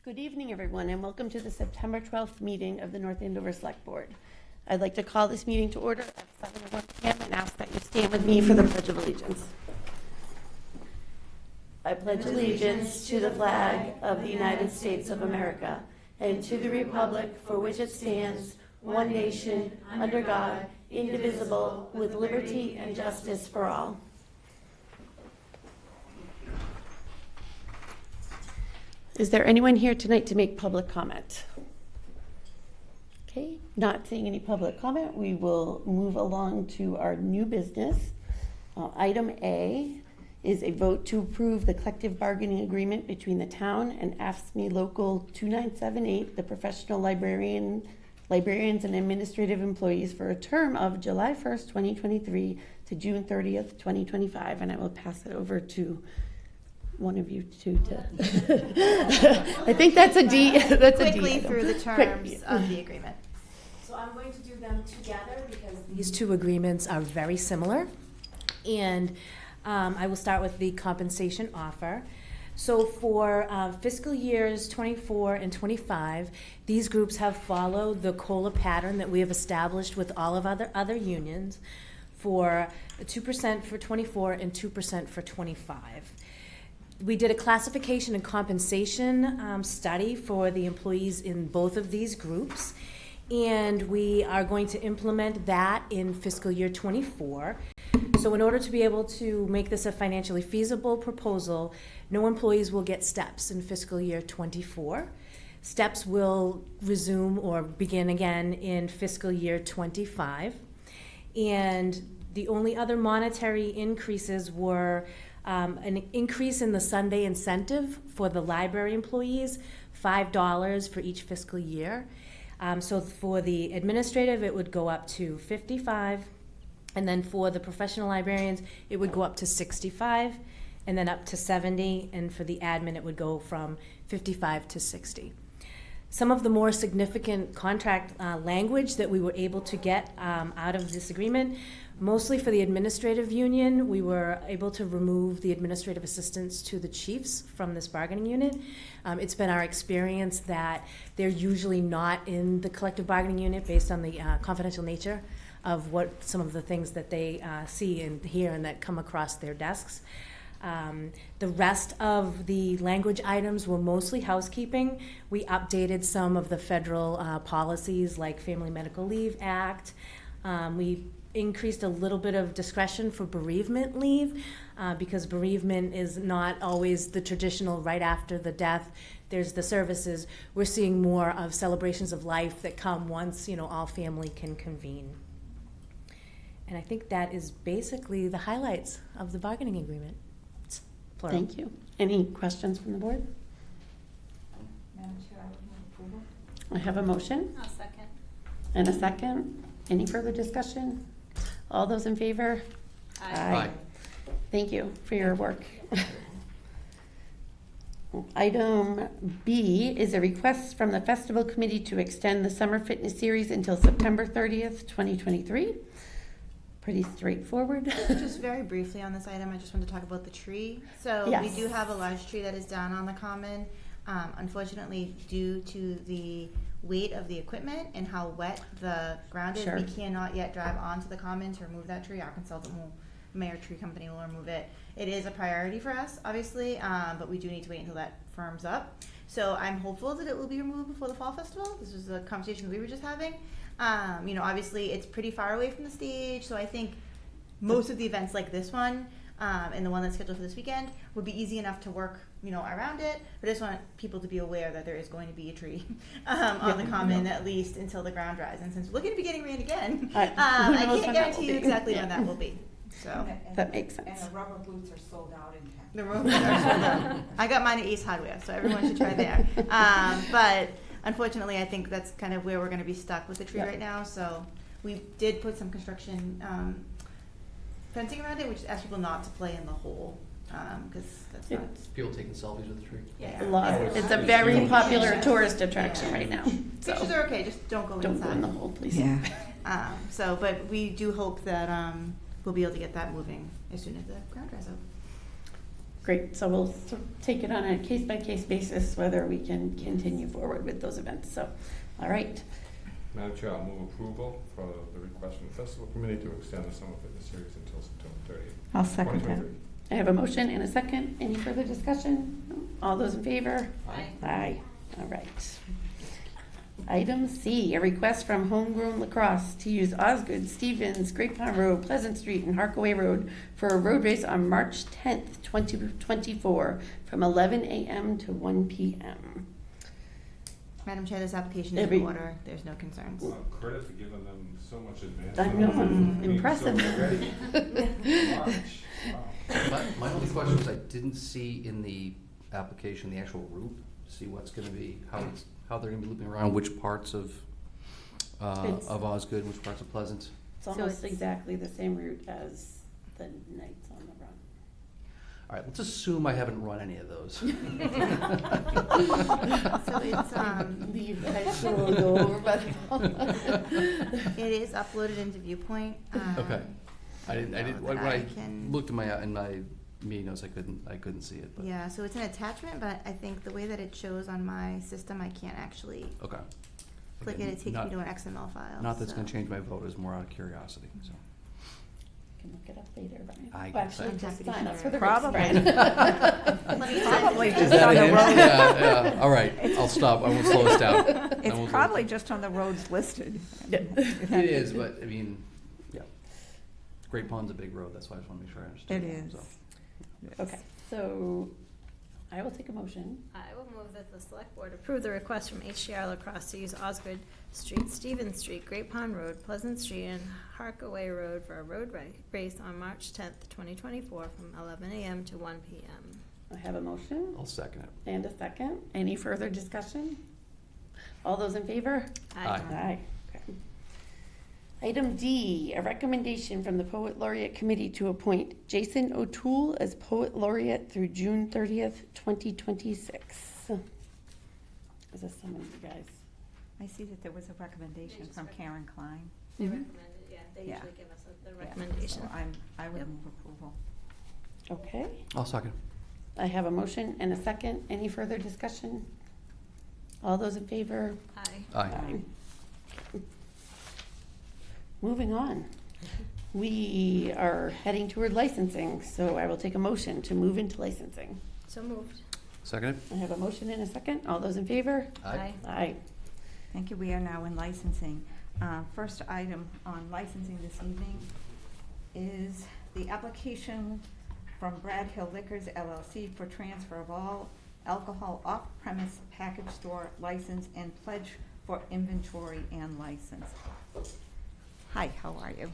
Good evening, everyone, and welcome to the September 12th meeting of the North Andover Select Board. I'd like to call this meeting to order at 7:01 p.m. and ask that you stand with me for the Pledge of Allegiance. I pledge allegiance to the flag of the United States of America and to the republic for which it stands, one nation, under God, indivisible, with liberty and justice for all. Is there anyone here tonight to make public comment? Okay, not seeing any public comment, we will move along to our new business. Item A is a vote to approve the collective bargaining agreement between the town and AFSCME Local 2978, the professional librarians and administrative employees for a term of July 1st, 2023 to June 30th, 2025. And I will pass it over to one of you two to I think that's a D. That's quickly a D through the terms of the agreement. So I'm going to do them together because these two agreements are very similar. And I will start with the compensation offer. So for fiscal years 24 and 25, these groups have followed the COLA pattern that we have established with all of other unions for 2% for 24 and 2% for 25. We did a classification and compensation study for the employees in both of these groups, and we are going to implement that in fiscal year 24. So in order to be able to make this a financially feasible proposal, no employees will get steps in fiscal year 24. Steps will resume or begin again in fiscal year 25. And the only other monetary increases were an increase in the Sunday incentive for the library employees, $5 for each fiscal year. So for the administrative, it would go up to $55, and then for the professional librarians, it would go up to $65, and then up to $70, and for the admin, it would go from $55 to $60. Some of the more significant contract language that we were able to get out of this agreement, mostly for the administrative union, we were able to remove the administrative assistants to the chiefs from this bargaining unit. It's been our experience that they're usually not in the collective bargaining unit based on the confidential nature of what some of the things that they see and hear and that come across their desks. The rest of the language items were mostly housekeeping. We updated some of the federal policies like Family Medical Leave Act. We increased a little bit of discretion for bereavement leave because bereavement is not always the traditional right after the death. There's the services. We're seeing more of celebrations of life that come once, all family can convene. And I think that is basically the highlights of the bargaining agreement. Plural. Thank you. Any questions from the board? Madam Chair, I would move approval. I have a motion. I'll second. And a second. Any further discussion? All those in favor? Aye. Thank you for your work. Item B is a request from the Festival Committee to extend the Summer Fitness Series until September 30th, 2023. Pretty straightforward. Just very briefly on this item, I just wanted to talk about the tree. So yes. We do have a large tree that is down on the common. Unfortunately, due to the weight of the equipment and how wet the ground is, Sure. we cannot yet drive onto the common to remove that tree. Our consultant Mayor Tree Company will remove it. It is a priority for us, obviously, but we do need to wait until that firms up. So I'm hopeful that it will be removed before the Fall Festival. This was a conversation we were just having. Obviously it's pretty far away from the stage, so I think most of the events like this one and the one that's scheduled for this weekend would be easy enough to work, around it. But I just want people to be aware that there is going to be a tree on the common at least until the ground dries. And since we're looking to be getting rain again, I can't guarantee you exactly when that will be. So that makes sense. And the rubber boots are sold out in town. the rubber boots are sold out. I got mine at Ace Hardware, so everyone should try there. But unfortunately, I think that's kind of where we're going to be stuck with the tree right now. So we did put some construction fencing around it, which asks people not to play in the hole because that's not. People taking selfies with the tree. Yeah. A lot. It's a very popular tourist attraction right now. So Pictures are okay, just don't go inside. don't go in the hole, please. Yeah. But we do hope that we'll be able to get that moving as soon as the ground dries out. Great, so we'll take it on a case-by-case basis whether we can continue forward with those events. So, all right. Madam Chair, I'll move approval for the request from the Festival Committee to extend the Summer Fitness Series until September 30th. I'll second that. 2023. I have a motion and a second. Any further discussion? All those in favor? Aye. Aye. All right. Item C, a request from Homegrown Lacrosse to use Osgood, Stevens, Great Pond Road, Pleasant Street, and Harkaway Road for a road race on March 10th, 2024, from 11 a.m. to 1 p.m. Madam Chair, this application is Every- in order. There's no concerns. Well, credit for giving them so much advance. I know, Being impressive. So ready. March. Wow. My only question was I didn't see in the application the actual route, see what's gonna be, how they're gonna be looping around, which parts of Osgood, which parts of Pleasant. It's almost it's- exactly the same route as the Knights on the Run. All right, let's assume I haven't run any of those. So it's Leave the high school, go over by it is uploaded into Viewpoint. Okay. I didn't, but when I can- looked in my meeting notes, I couldn't see it, but. Yeah, so it's an attachment, but I think the way that it shows on my system, I can't actually Okay. click it. Again, It takes me not- to an XML file. Not that's so. gonna change my vote, it's more out of curiosity, so. Can look it up later, Brian. I Well, guess actually, I- just sign up for the race, Probably. Brian. Let me Probably send it. just on the hint? road. Yeah, all right, I'll stop, I won't slow us down. I won't It's slow us probably down. just on the roads listed. It is, but I mean, yeah. Great Pond's a big road, that's why I just wanna make sure I understand. It is. so. Okay, so I will take a motion. I will move that the Select Board approve the request from HCR Lacrosse to use Osgood Street, Stevens Street, Great Pond Road, Pleasant Street, and Harkaway Road for a road race on March 10th, 2024, from 11 a.m. to 1 p.m. I have a motion I'll second it. and a second. Any further discussion? All those in favor? Aye. Aye. Okay. Item D, a recommendation from the Poet Laureate Committee to appoint Jason O'Toole as Poet Laureate through June 30th, 2026. Is this some of you guys? I see that there was a recommendation from Karen Klein. They Mhm. recommended, yeah, they Yeah. usually give us the Yeah, recommendation. so I would Yep. move approval. Okay. I'll second. I have a motion and a second. Any further discussion? All those in favor? Aye. Aye. Moving on. We are heading toward licensing, so I will take a motion to move into licensing. So moved. Second I have a motion and a second. All those in favor? it? Aye. Aye. Thank you. We are now in licensing. First item on licensing this evening is the application from Brad Hill Liquors LLC for transfer of all alcohol off-premise package store license and pledge for inventory and license. Hi, how are you?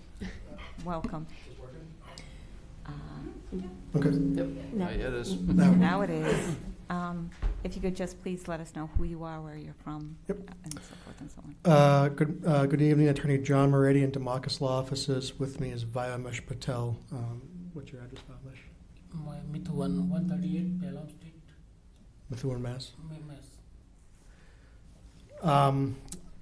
Welcome. Okay. Yep. No. It is. Now it is. If you could just please let us know who you are, where you're from, Yep. and so forth and so on. Good evening, Attorney John Moretti and Democus Law Offices. With me is Vyamesh Patel. What's your address, Vyamesh? Mithun, 138 Pelham Street, Methuen, Mass. Mass.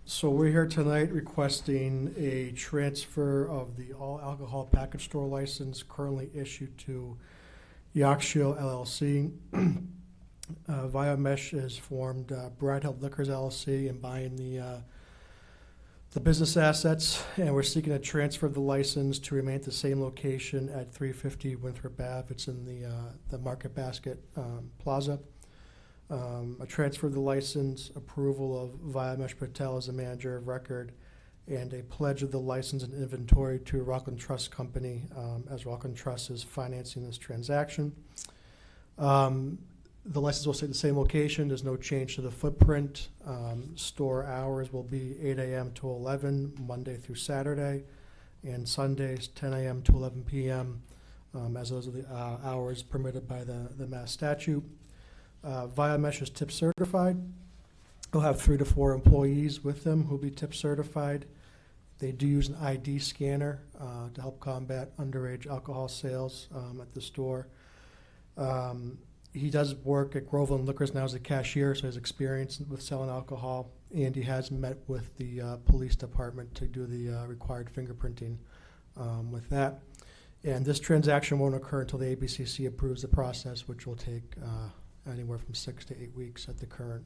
So we're here tonight requesting a transfer of the all alcohol package store license currently issued to Yorkshire LLC. Vyamesh has formed Brad Hill Liquors LLC and buying the business assets, and we're seeking a transfer of the license to remain at the same location at 350 Winthrop Ave. It's in the Market Basket Plaza. A transfer of the license, approval of Vyamesh Patel as the manager of record, and a pledge of the license and inventory to Rockland Trust Company, as Rockland Trust is financing this transaction. The license will stay at the same location. There's no change to the footprint. Store hours will be 8 a.m. to 11, Monday through Saturday, and Sundays 10 a.m. to 11 p.m., as those are the hours permitted by the Mass statute. Vyamesh is tip certified. They'll have 3 to 4 employees with them who'll be tip certified. They do use an ID scanner to help combat underage alcohol sales at the store. He does work at Groveland Liquors now as a cashier, so he has experience with selling alcohol, and he has met with the police department to do the required fingerprinting with that. And this transaction won't occur until the ABCC approves the process, which will take anywhere from 6 to 8 weeks at the current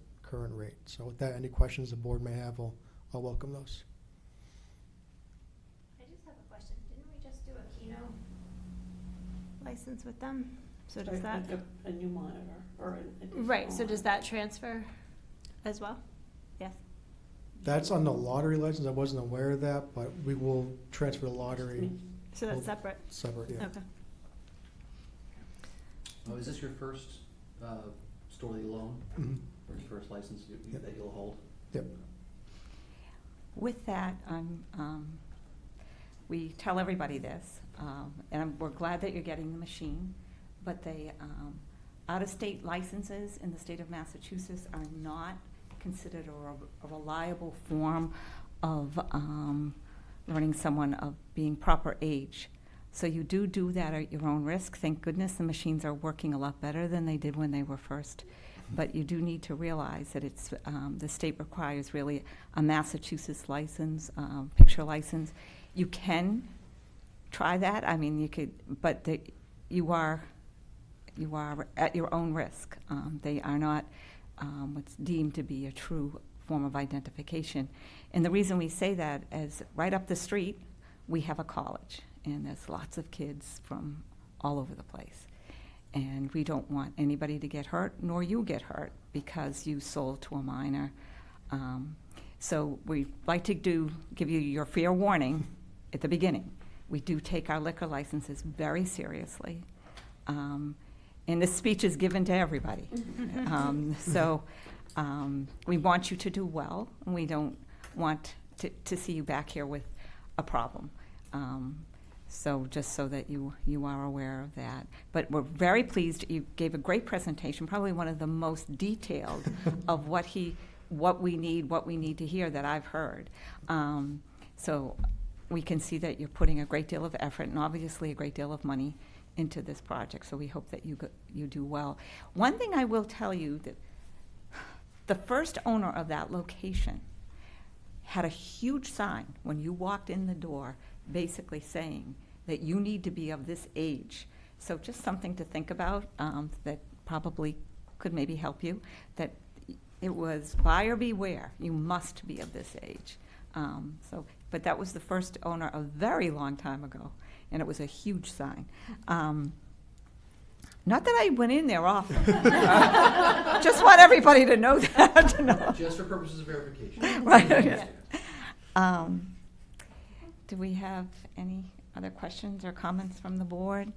rate. So with that, any questions the board may have, I'll welcome those. I just have a question. Didn't we just do a Keno license with them? So does that, A new monitor or an right, so does that transfer as well? Yes. That's on the lottery license. I wasn't aware of that, but we will transfer the lottery So that's separate? separate, yeah. Okay. Oh, is this your first store that you'll own, Mhm. or your first license Yep. that you'll hold? Yep. With that, we tell everybody this, and we're glad that you're getting the machine, but they, out-of-state licenses in the state of Massachusetts are not considered a reliable form of learning someone of being proper age. So you do that at your own risk. Thank goodness the machines are working a lot better than they did when they were first. But you do need to realize that it's the state requires really a Massachusetts license, picture license. You can try that. I mean, you could, but you are at your own risk. They are not what's deemed to be a true form of identification. And the reason we say that is right up the street, we have a college, and there's lots of kids from all over the place. And we don't want anybody to get hurt, nor you get hurt, because you sold to a minor. So we like to give you your fair warning at the beginning. We do take our liquor licenses very seriously. And this speech is given to everybody. So we want you to do well, and we don't want to see you back here with a problem. So just so that you are aware of that. But we're very pleased. You gave a great presentation, probably one of the most detailed of what we need to hear that I've heard. So we can see that you're putting a great deal of effort and obviously a great deal of money into this project. So we hope that you do well. One thing I will tell you, that the first owner of that location had a huge sign when you walked in the door basically saying that you need to be of this age. So just something to think about that probably could maybe help you, that it was buyer beware, you must be of this age. But that was the first owner a very long time ago, and it was a huge sign. Not that I went in there often. Just want everybody to know that. Just for purposes of verification. Right. Do we have any other questions or comments from the board?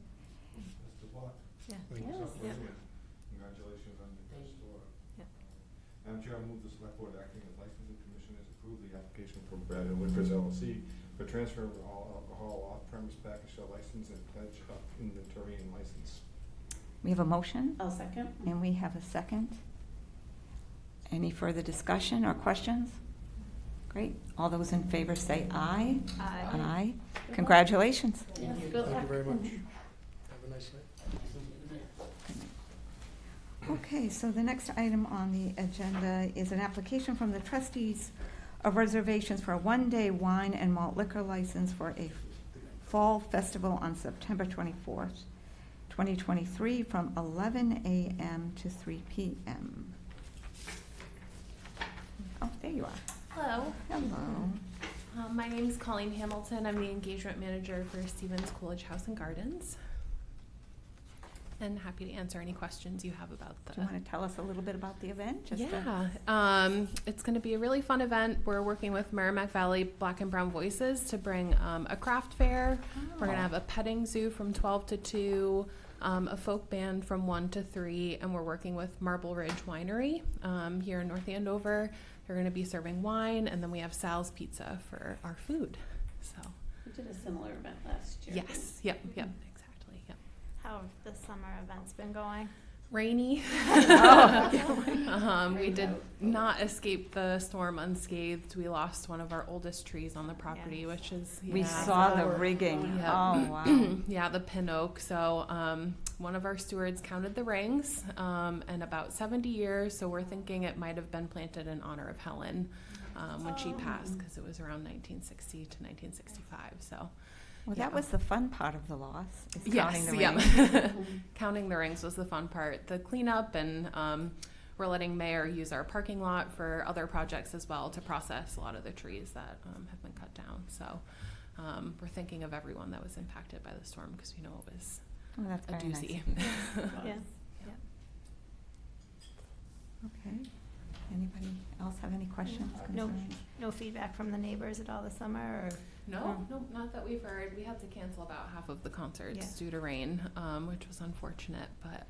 Best of luck. Yeah. Congratulations on your first store. Yeah. Madam Chair, I move the Select Board acting as licensing commissioners approve the application for Brad and Liquors LLC for transfer of all alcohol off-premise package shell license and pledge of inventory and license. We have a motion, I'll second. and we have a second. Any further discussion or questions? Great. All those in favor say aye. Aye. Aye. Congratulations. Yes, good Thank luck. you very much. Have a nice night. Okay, so the next item on the agenda is an application from the trustees of reservations for a one-day wine and malt liquor license for a fall festival on September 24th, 2023, from 11 a.m. to 3 p.m. Oh, there you are. Hello, Hello. my name is Colleen Hamilton. I'm the engagement manager for Stevens Coolidge House and Gardens. And happy to answer any questions you have about Do you want to tell us a little bit about the event? It's going to be a really fun event. We're working with Merrimack Valley Black and Brown Voices to bring a craft fair. We're going to have a petting zoo from 12 to 2, a folk band from 1 to 3, and we're working with Marble Ridge Winery here in North Andover. They're going to be serving wine, and then we have Sal's Pizza for our food. So We did a similar event last year. yes, yep, exactly, yep. How have the summer events been going? Rainy. We did not escape the storm unscathed. We lost one of our oldest trees on the property, Yes. which is We saw the rigging. Yep. Oh, wow. yeah, the pin oak. So one of our stewards counted the rings, and about 70 years. So we're thinking it might have been planted in honor of Helen when she passed, because it was around 1960 to 1965. So Well, Yeah. that was the fun part of the loss, is Yes, counting the yeah. rings. Counting the rings was the fun part. The cleanup, and we're letting Mayor use our parking lot for other projects as well to process a lot of the trees that have been cut down. So we're thinking of everyone that was impacted by the storm, because we know it was Oh, that's a very nice. doozy. Yeah. Okay. Anybody else have any questions, No. concerns? No feedback from the neighbors at all this summer, or? No, not that we've heard. We had to cancel about half of the concerts Yeah. due to rain, which was unfortunate, but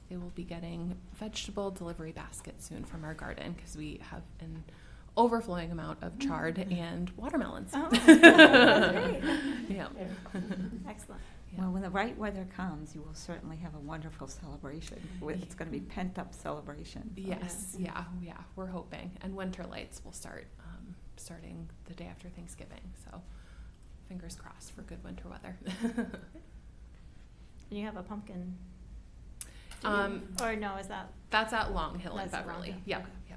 they will be getting vegetable delivery baskets soon from our garden, because we have an overflowing amount of chard and watermelons. Oh, that's great. Yeah. Excellent. Well, when the right weather comes, you will certainly have a wonderful celebration. It's going to be pent-up celebration. Yes, yeah, we're hoping. And winter lights will start starting the day after Thanksgiving, so fingers crossed for good winter weather. And you have a pumpkin? Or no, is that? That's at Long Hill in That's at Long Beverly. Hill, Yeah, okay. yeah.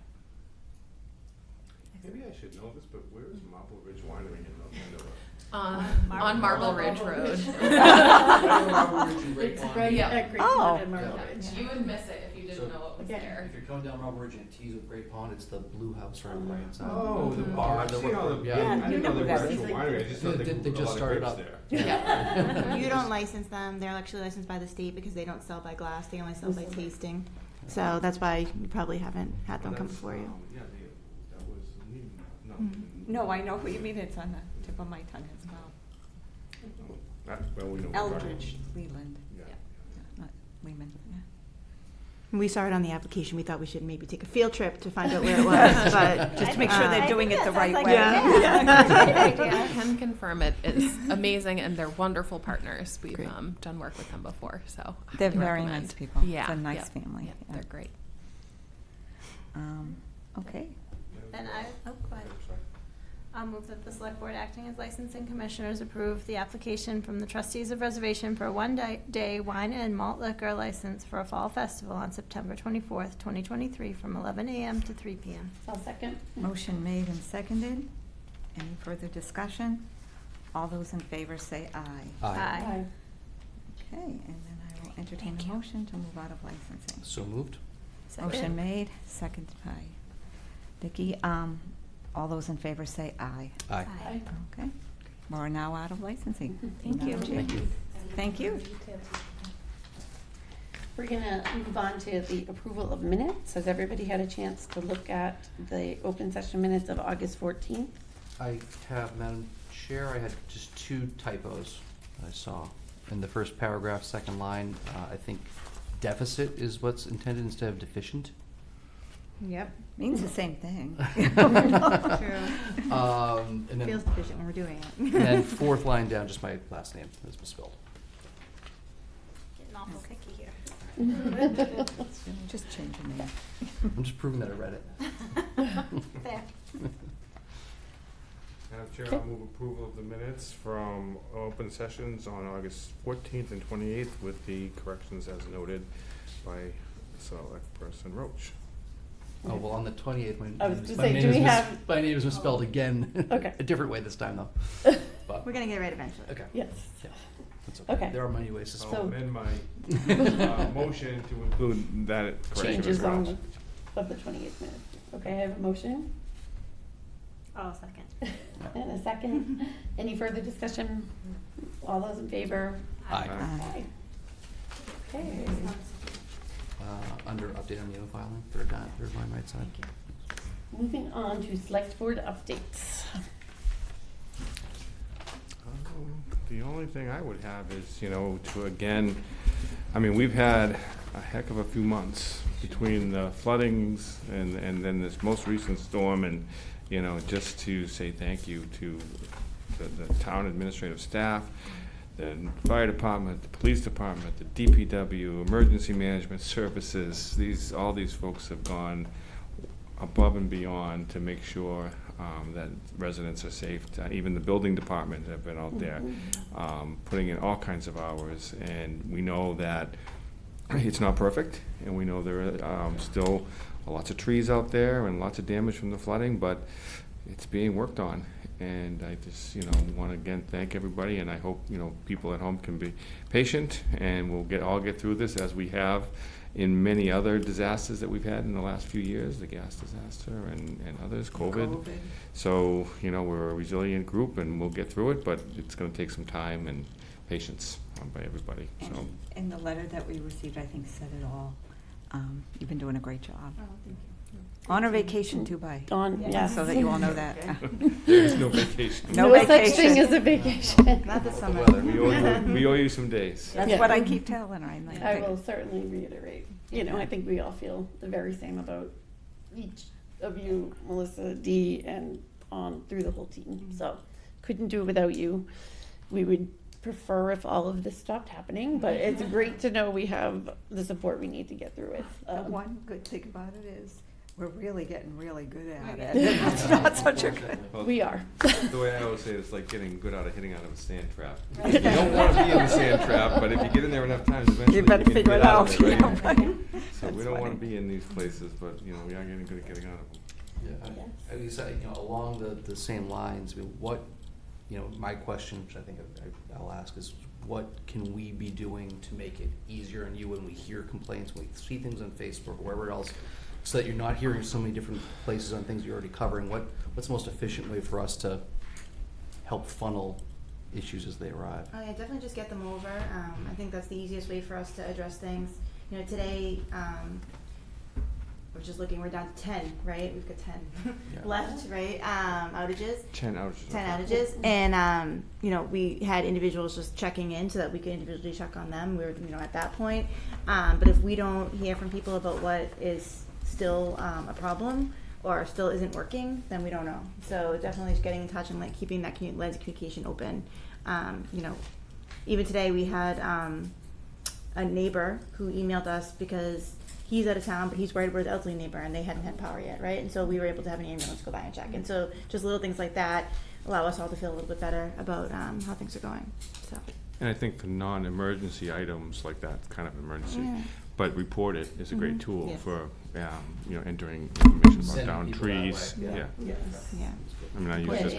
Maybe I should know this, but where is Marble Ridge Winery in North Andover? On Marble Ridge Road. Marble Ridge and Great It's Pond. right Yeah. at Great Oh. Pond and Marble Yeah. Ridge. You would miss it if you didn't So- know it was Yeah. there. If you're coming down Marble Ridge and tease with Great Pond, it's the Blue House right on the right side. Oh, the bar, I see all the, Yeah. I didn't know they were Yeah, actual winery, I just thought They they just put a lot of started grapes up. there. Yeah. You don't license them. They're actually licensed by the state because they don't sell by glass. They only sell by tasting. So that's why you probably haven't had them Well, come that's, before you. Yeah, that was, no. No, I know who you mean. It's on the tip of my tongue as well. Well, we know. what we're talking Eldridge, Leland, about. Yeah. not Lehman. Yeah. When we saw it on the application, we thought we should maybe take a field trip to find out where it was, but Just to make sure I they're think doing it the right way. I can confirm it is amazing, and they're wonderful partners. We've Great. Done work with them before, so I They're highly very recommend. nice people. It's Yeah, a nice yeah, family. Yeah, Yeah. they're great. Okay. Then go ahead. I'll move that the select board acting as licensing commissioners approve the application from the trustees of reservation for a one-day wine and malt liquor license for a fall festival on September 24th, 2023, from 11 a.m. to 3 p.m. I'll second. Motion made and seconded. Any further discussion? All those in favor say aye. Aye. Okay, and then I will entertain a motion to move out of licensing. So moved? Motion made, seconded by Vicki. All those in favor say aye. Aye. Aye. Okay, we're now out of licensing. Thank you. Madam Chair. Thank you. Thank you. We're gonna move on to the approval of minutes. Has everybody had a chance to look at the open session minutes of August 14th? I have, Madam Chair, I had just two typos I saw. In the first paragraph, second line, I think deficit is what's intended instead of deficient. Yep. Means the same thing. True. And then, Feels deficient when we're doing it. and then fourth line down, just my last name is misspelled. Getting awful picky here. Just change your name. I'm just proving that I read it. There. Madam Chair, Okay. I'll move approval of the minutes from open sessions on August 14th and 28th with the corrections as noted by Select Person Roach. Oh, well, on the 28th, I was gonna say, do we have? my name is misspelled again. Okay. A different way this time, though. But, We're gonna get it right eventually. okay. Yes. Yeah, that's Okay. There are many ways to I'll spell. amend my motion to include that correction as Changes well. on of the 28th minutes. Okay, I have a motion Oh, second. and a second. Any further discussion? All those in favor? Aye. Aye. Okay. Under update on the other filing, third line right side. Moving on to select board updates. The only thing I would have is, to again, I mean, we've had a heck of a few months between the floodings and then this most recent storm, and, just to say thank you to the town administrative staff, the fire department, the police department, the DPW, emergency management services. All these folks have gone above and beyond to make sure that residents are safe. Even the building department have been out there putting in all kinds of hours, and we know that it's not perfect, and we know there are still lots of trees out there and lots of damage from the flooding, but it's being worked on. And I just, want to again thank everybody, and I hope, people at home can be patient, and we'll all get through this as we have in many other disasters that we've had in the last few years, the gas disaster and others, COVID. So, we're a resilient group, and we'll get through it, but it's going to take some time and patience by everybody. So. And the letter that we received, I think, said it all. You've been doing a great job. Oh, thank you. On a vacation too, Yes. so that you all know that. There is no vacation. No such vacation. thing as a vacation. Not this summer. Weather. We owe you some days. That's Yeah. what I keep telling her. I'm like, I will certainly reiterate, I think we all feel the very same about each of you, Melissa, Dee, and on through the whole team. So couldn't do it without you. We would prefer if all of this stopped happening, but it's great to know we have the support we need to get through it. one good thing about it is we're really getting really good at it. It's not such a good. Well, We are. the way I always say it, it's like hitting out of a sand trap. You don't want to be in the sand trap, but if you get in there enough times, eventually You better can figure get it out out. of it, right? Right? So we That's don't want funny. to be in these places, but, we are getting good at getting out of them. Yeah, I guess, along the same lines, what, my question, which I think I'll ask is, what can we be doing to make it easier on you when we hear complaints, when we see things on Facebook or wherever else, so that you're not hearing so many different places on things you're already covering? What's the most efficient way for us to help funnel issues as they arrive? Oh yeah, definitely just get them over. I think that's the easiest way for us to address things. Today, we're just looking, we're down to 10, right? We've got 10 Yeah. left, right? Outages. 10 outages. 10 outages. And, we had individuals just checking in so that we could individually check on them. We were, at that point. But if we don't hear from people about what is still a problem or still isn't working, then we don't know. So definitely just getting in touch and keeping that lines of communication open. Even today we had a neighbor who emailed us because he's out of town, but he's worried about his elderly neighbor, and they hadn't had power yet, right? And so we were able to have an ambulance go by and check. And so just little things like that allow us all to feel a little bit better about how things are going. So. And I think for non-emergency items like that, kind of emergency, Yeah. but report it is a great tool Yes. for, entering information about Sending down people that trees. way. Yeah. Yes. Yeah. I mean, I use Yeah, this.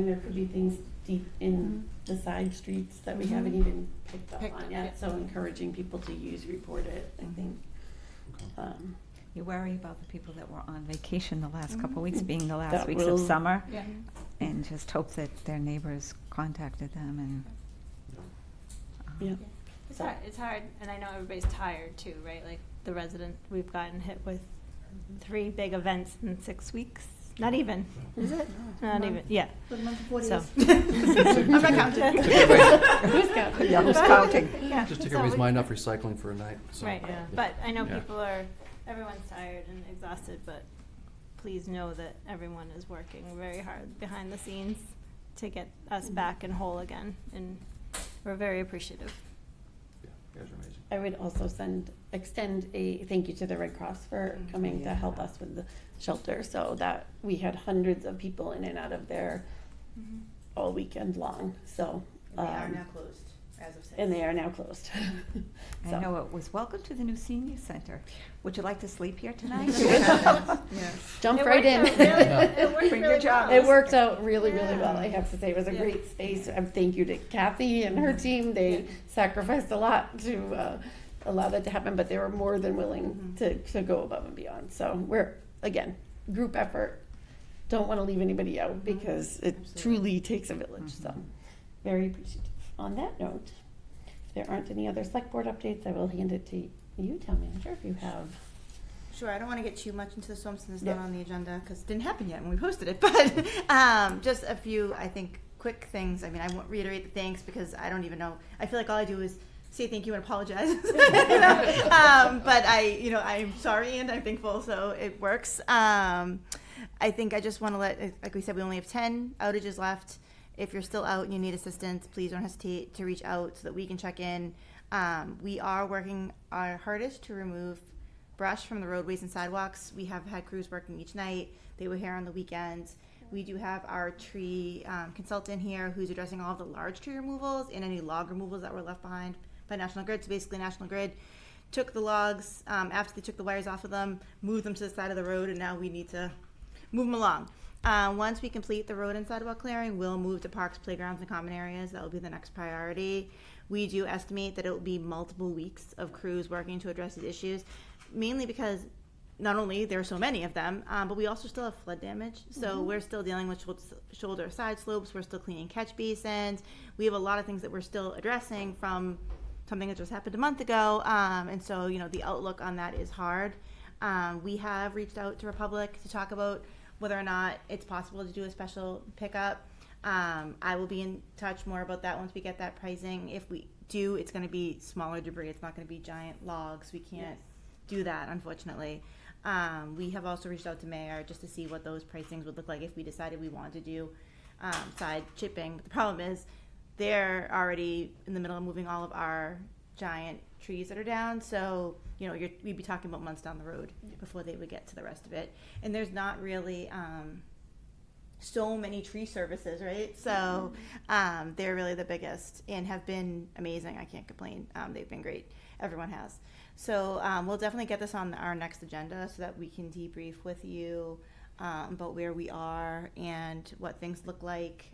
there could be things deep in the side streets that we haven't even picked up on yet. So encouraging people to report it, I think. You worry about the people that were on vacation the last couple of weeks, being the last That weeks will- of summer, Yeah. and just hope that their neighbors contacted them and. Yeah. It's hard, and I know everybody's tired too, right? Like the resident, we've gotten hit with 3 big events in 6 weeks. Not even, is it? Not even, yeah. For the month of 40 So. I'm not counting. Who's counting? Yeah, who's counting? Yeah. Just took So everybody's we- mind off recycling for a night. So. Right, Yeah. but I know Yeah. everyone's tired and exhausted, but please know that everyone is working very hard behind the scenes to get us back and whole again, and we're very appreciative. Yeah, you guys are amazing. I would also extend a thank you to the Red Cross for coming to help us with the shelter, so that we had hundreds of people in and out of there all weekend long, so. And they are now closed as of 6. And they are now closed. I So. know it was welcome to the new senior center. Would you like to sleep here tonight? Jump It right worked in. out really- it worked Bring really your job. well. It worked out really, really well, I Yeah. have to say. It was a Yeah. great space. Thank you to Kathy and her team. They sacrificed a lot to allow that to happen, but they were more than willing to go above and beyond. So we're, again, group effort. Don't want to leave anybody out because it truly takes a village. So very appreciative. On that note, if there aren't any other select board updates, I will hand it to you, town manager, if you have. Sure, I don't want to get too much into the swim since it's Yeah. not on the agenda because it didn't happen yet when we posted it. But just a few, I think, quick things. I mean, I won't reiterate the thanks because I don't even know. I feel like all I do is say thank you and apologize. But I'm sorry and I'm thankful, so it works. I think I just want to like we said, we only have 10 outages left. If you're still out and you need assistance, please don't hesitate to reach out so that we can check in. We are working our hardest to remove brush from the roadways and sidewalks. We have had crews working each night. They were here on the weekends. We do have our tree consultant here who's addressing all of the large tree removals and any log removals that were left behind by National Grid. So basically National Grid took the logs after they took the wires off of them, moved them to the side of the road, and now we need to move them along. Once we complete the road and sidewalk clearing, we'll move to parks, playgrounds, and common areas. That will be the next priority. We do estimate that it will be multiple weeks of crews working to address these issues, mainly because not only there are so many of them, but we also still have flood damage. So we're still dealing with shoulder side slopes. We're still cleaning catch basins. We have a lot of things that we're still addressing from something that just happened a month ago. And so, the outlook on that is hard. We have reached out to Republic to talk about whether or not it's possible to do a special pickup. I will be in touch more about that once we get that pricing. If we do, it's going to be smaller debris. It's not going to be giant logs. We can't do that, unfortunately. We have also reached out to Mayor just to see what those pricings would look like if we decided we wanted to do side chipping. But the problem is they're already in the middle of moving all of our giant trees that are down. So, we'd be talking about months down the road before they would get to the rest of it. And there's not really so many tree services, right? So they're really the biggest and have been amazing. I can't complain. They've been great. Everyone has. So we'll definitely get this on our next agenda so that we can debrief with you about where we are and what things look like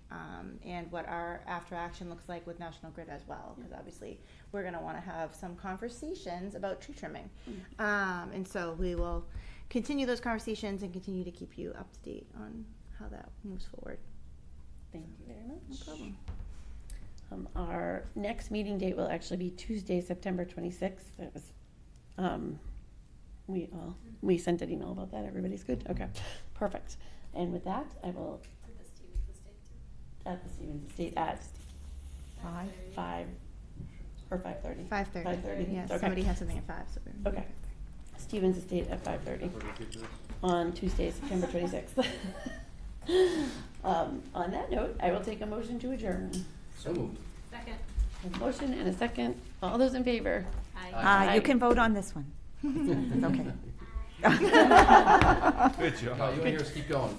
and what our after action looks like with National Grid as well. Because obviously we're going to want to have some conversations about tree trimming. And so we will continue those conversations and continue to keep you up to date on how that moves forward. Thank you very much. No problem. Our next meeting date will actually be Tuesday, September 26th. That was, we sent an email about that. Everybody's good? Okay, perfect. And with that, I will, at the Stevens Estate at 5 or 5:30? 5:30. 5:30. Yes, Okay. somebody has something at 5. So we're Okay. Stevens Estate at 5:30 on Tuesday, September 26th. On that note, I will take a motion to adjourn. So moved. Second. A motion and a second. All those in favor? Aye. You can vote on this one. It's okay. Good job. No, you and yours keep going.